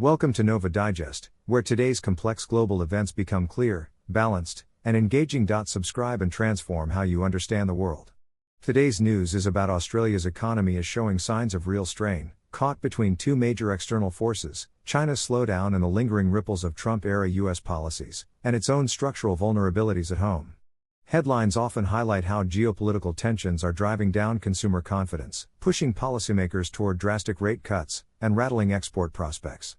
Welcome to NovaDigest, where today's complex global events become clear, balanced, and engaging. Subscribe and transform how you understand the world. Today's news is about Australia's economy is showing signs of real strain, caught between two major external forces: China's slowdown and the lingering ripples of Trump-era U.S. policies, and its own structural vulnerabilities at home. Headlines often highlight how geopolitical tensions are driving down consumer confidence, pushing policymakers toward drastic rate cuts, and rattling export prospects.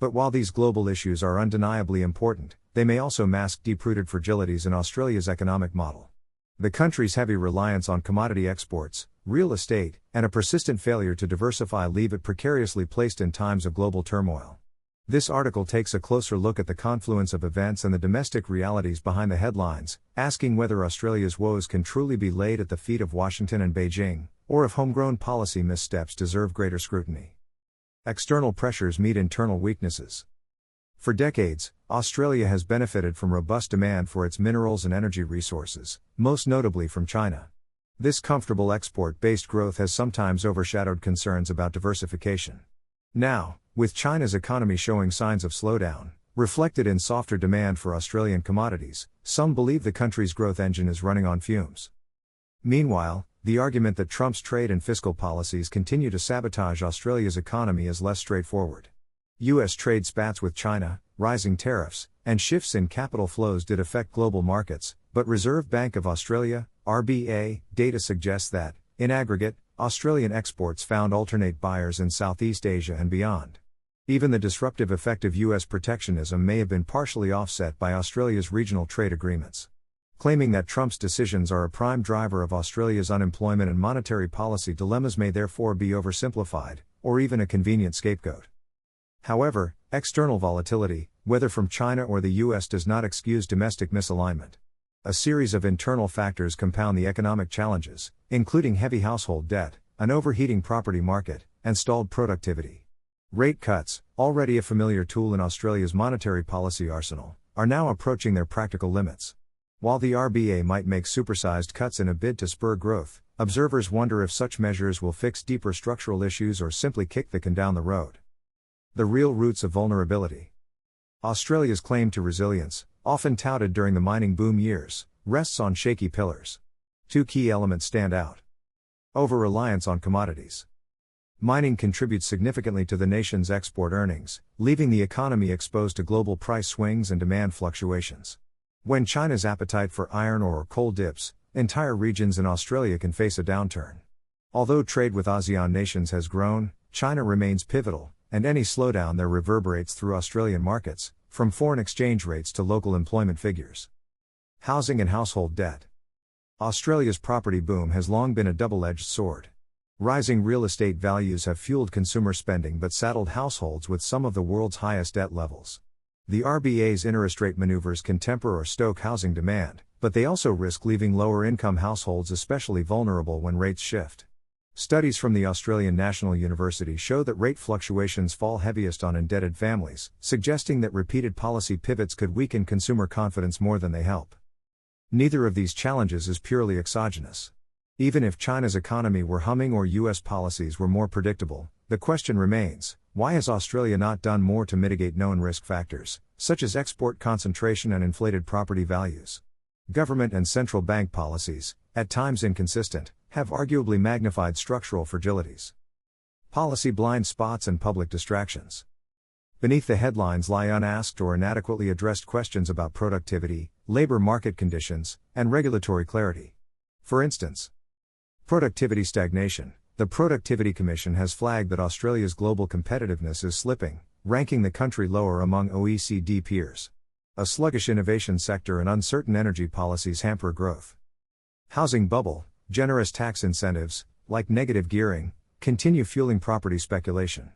But while these global issues are undeniably important, they may also mask deep-rooted fragilities in Australia's economic model. The country's heavy reliance on commodity exports, real estate, and a persistent failure to diversify leave it precariously placed in times of global turmoil. This article takes a closer look at the confluence of events and the domestic realities behind the headlines, asking whether Australia's woes can truly be laid at the feet of Washington and Beijing, or if homegrown policy missteps deserve greater scrutiny. External pressures meet internal weaknesses. For decades, Australia has benefited from robust demand for its minerals and energy resources, most notably from China. This comfortable export-based growth has sometimes overshadowed concerns about diversification. Now, with China's economy showing signs of slowdown, reflected in softer demand for Australian commodities, some believe the country's growth engine is running on fumes. Meanwhile, the argument that Trump's trade and fiscal policies continue to sabotage Australia's economy is less straightforward. U.S. trade spats with China, rising tariffs, and shifts in capital flows did affect global markets, but Reserve Bank of Australia, RBA, data suggests that, in aggregate, Australian exports found alternate buyers in Southeast Asia and beyond. Even the disruptive effect of U.S. protectionism may have been partially offset by Australia's regional trade agreements. Claiming that Trump's decisions are a prime driver of Australia's unemployment and monetary policy dilemmas may therefore be oversimplified, or even a convenient scapegoat. However, external volatility, whether from China or the U.S., does not excuse domestic misalignment. A series of internal factors compound the economic challenges, including heavy household debt, an overheating property market, and stalled productivity. Rate cuts, already a familiar tool in Australia's monetary policy arsenal, are now approaching their practical limits. While the RBA might make supersized cuts in a bid to spur growth, observers wonder if such measures will fix deeper structural issues or simply kick the can down the road. The real roots of vulnerability. Australia's claim to resilience, often touted during the mining boom years, rests on shaky pillars. Two key elements stand out. Over-reliance on commodities. Mining contributes significantly to the nation's export earnings, leaving the economy exposed to global price swings and demand fluctuations. When China's appetite for iron ore or coal dips, entire regions in Australia can face a downturn. Although trade with ASEAN nations has grown, China remains pivotal, and any slowdown there reverberates through Australian markets, from foreign exchange rates to local employment figures. Housing and household debt. Australia's property boom has long been a double-edged sword. Rising real estate values have fueled consumer spending but saddled households with some of the world's highest debt levels. The RBA's interest rate maneuvers can temper or stoke housing demand, but they also risk leaving lower-income households especially vulnerable when rates shift. Studies from the Australian National University show that rate fluctuations fall heaviest on indebted families, suggesting that repeated policy pivots could weaken consumer confidence more than they help. Neither of these challenges is purely exogenous. Even if China's economy were humming or U.S. policies were more predictable, the question remains: why has Australia not done more to mitigate known risk factors, such as export concentration and inflated property values? Government and central bank policies, at times inconsistent, have arguably magnified structural fragilities. Policy blind spots and public distractions. Beneath the headlines lie unasked or inadequately addressed questions about productivity, labor market conditions, and regulatory clarity. For instance, productivity stagnation. The Productivity Commission has flagged that Australia's global competitiveness is slipping, ranking the country lower among OECD peers. A sluggish innovation sector and uncertain energy policies hamper growth. Housing bubble. Generous tax incentives, like negative gearing, continue fueling property speculation.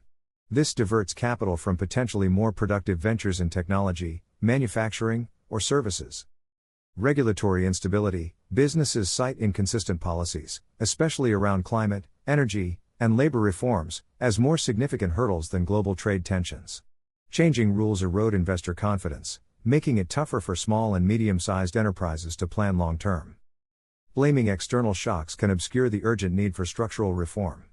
This diverts capital from potentially more productive ventures in technology, manufacturing, or services. Regulatory instability. Businesses cite inconsistent policies, especially around climate, energy, and labor reforms, as more significant hurdles than global trade tensions. Changing rules erode investor confidence, making it tougher for small and medium-sized enterprises to plan long-term. Blaming external shocks can obscure the urgent need for structural reform.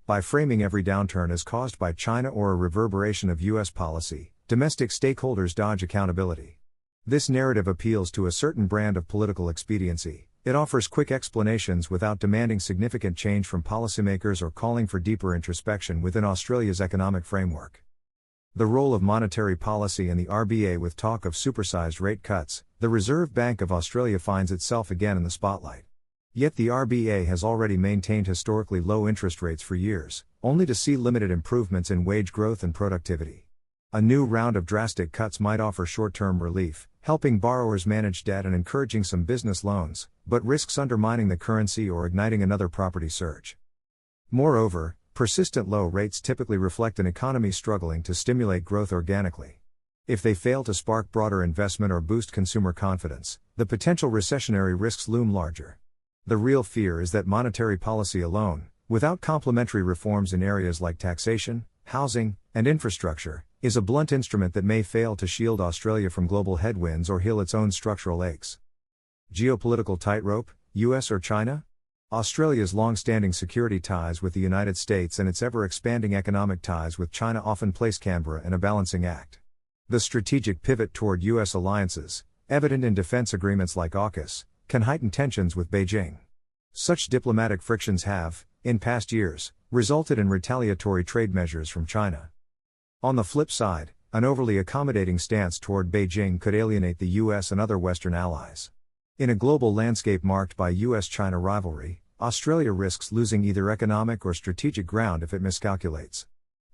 By framing every downturn as caused by China or a reverberation of U.S. policy, domestic stakeholders dodge accountability. This narrative appeals to a certain brand of political expediency. It offers quick explanations without demanding significant change from policymakers or calling for deeper introspection within Australia's economic framework. The role of monetary policy and the RBA. With talk of supersized rate cuts, the Reserve Bank of Australia finds itself again in the spotlight. Yet the RBA has already maintained historically low interest rates for years, only to see limited improvements in wage growth and productivity. A new round of drastic cuts might offer short-term relief, helping borrowers manage debt and encouraging some business loans, but risks undermining the currency or igniting another property surge. Moreover, persistent low rates typically reflect an economy struggling to stimulate growth organically. If they fail to spark broader investment or boost consumer confidence, the potential recessionary risks loom larger. The real fear is that monetary policy alone, without complementary reforms in areas like taxation, housing, and infrastructure, is a blunt instrument that may fail to shield Australia from global headwinds or heal its own structural aches. Geopolitical tightrope, US or China? Australia's long-standing security ties with the United States and its ever-expanding economic ties with China often place Canberra in a balancing act. The strategic pivot toward US alliances, evident in defense agreements like AUKUS, can heighten tensions with Beijing. Such diplomatic frictions have, in past years, resulted in retaliatory trade measures from China. On the flip side, an overly accommodating stance toward Beijing could alienate the US and other Western allies. In a global landscape marked by US-China rivalry, Australia risks losing either economic or strategic ground if it miscalculates.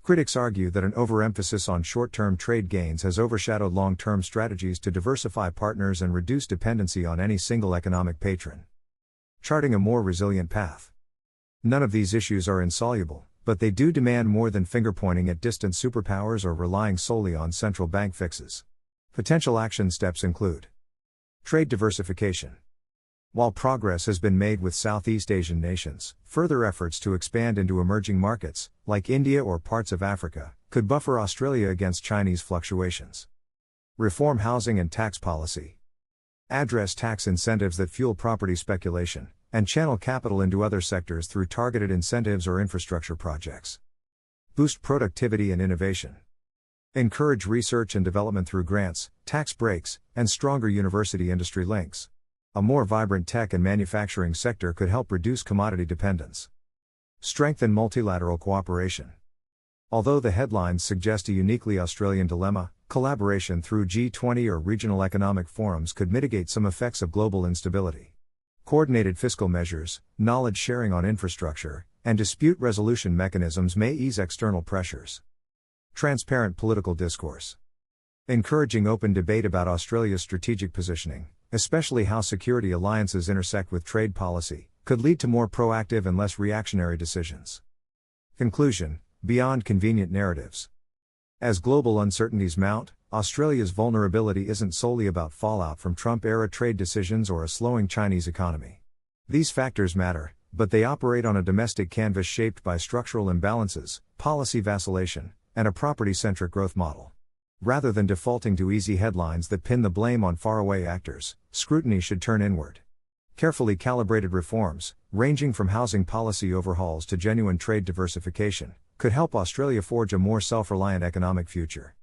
Critics argue that an overemphasis on short-term trade gains has overshadowed long-term strategies to diversify partners and reduce dependency on any single economic patron. Charting a more resilient path. None of these issues are insoluble, but they do demand more than finger-pointing at distant superpowers or relying solely on central bank fixes. Potential action steps include trade diversification. While progress has been made with Southeast Asian nations, further efforts to expand into emerging markets, like India or parts of Africa, could buffer Australia against Chinese fluctuations. Reform housing and tax policy. Address tax incentives that fuel property speculation, and channel capital into other sectors through targeted incentives or infrastructure projects. Boost productivity and innovation. Encourage research and development through grants, tax breaks, and stronger university-industry links. A more vibrant tech and manufacturing sector could help reduce commodity dependence. Strengthen multilateral cooperation. Although the headlines suggest a uniquely Australian dilemma, collaboration through G20 or regional economic forums could mitigate some effects of global instability. Coordinated fiscal measures, knowledge sharing on infrastructure, and dispute resolution mechanisms may ease external pressures. Transparent political discourse. Encouraging open debate about Australia's strategic positioning, especially how security alliances intersect with trade policy, could lead to more proactive and less reactionary decisions. Conclusion: beyond convenient narratives. As global uncertainties mount, Australia's vulnerability isn't solely about fallout from Trump-era trade decisions or a slowing Chinese economy. These factors matter, but they operate on a domestic canvas shaped by structural imbalances, policy vacillation, and a property-centric growth model. Rather than defaulting to easy headlines that pin the blame on faraway actors, scrutiny should turn inward. Carefully calibrated reforms, ranging from housing policy overhauls to genuine trade diversification, could help Australia forge a more self-reliant economic future.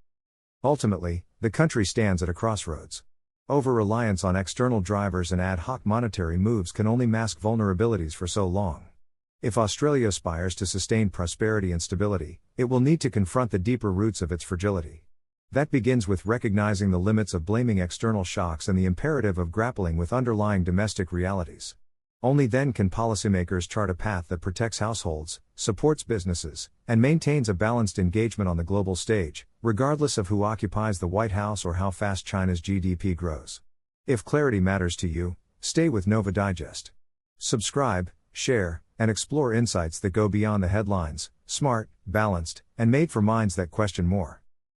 Ultimately, the country stands at a crossroads. Over-reliance on external drivers and ad hoc monetary moves can only mask vulnerabilities for so long. If Australia aspires to sustained prosperity and stability, it will need to confront the deeper roots of its fragility. That begins with recognizing the limits of blaming external shocks and the imperative of grappling with underlying domestic realities. Only then can policymakers chart a path that protects households, supports businesses, and maintains a balanced engagement on the global stage, regardless of who occupies the White House or how fast China's GDP grows. If clarity matters to you, stay with NovaDigest. Subscribe, share, and explore insights that go beyond the headlines, smart, balanced, and made for minds that question more.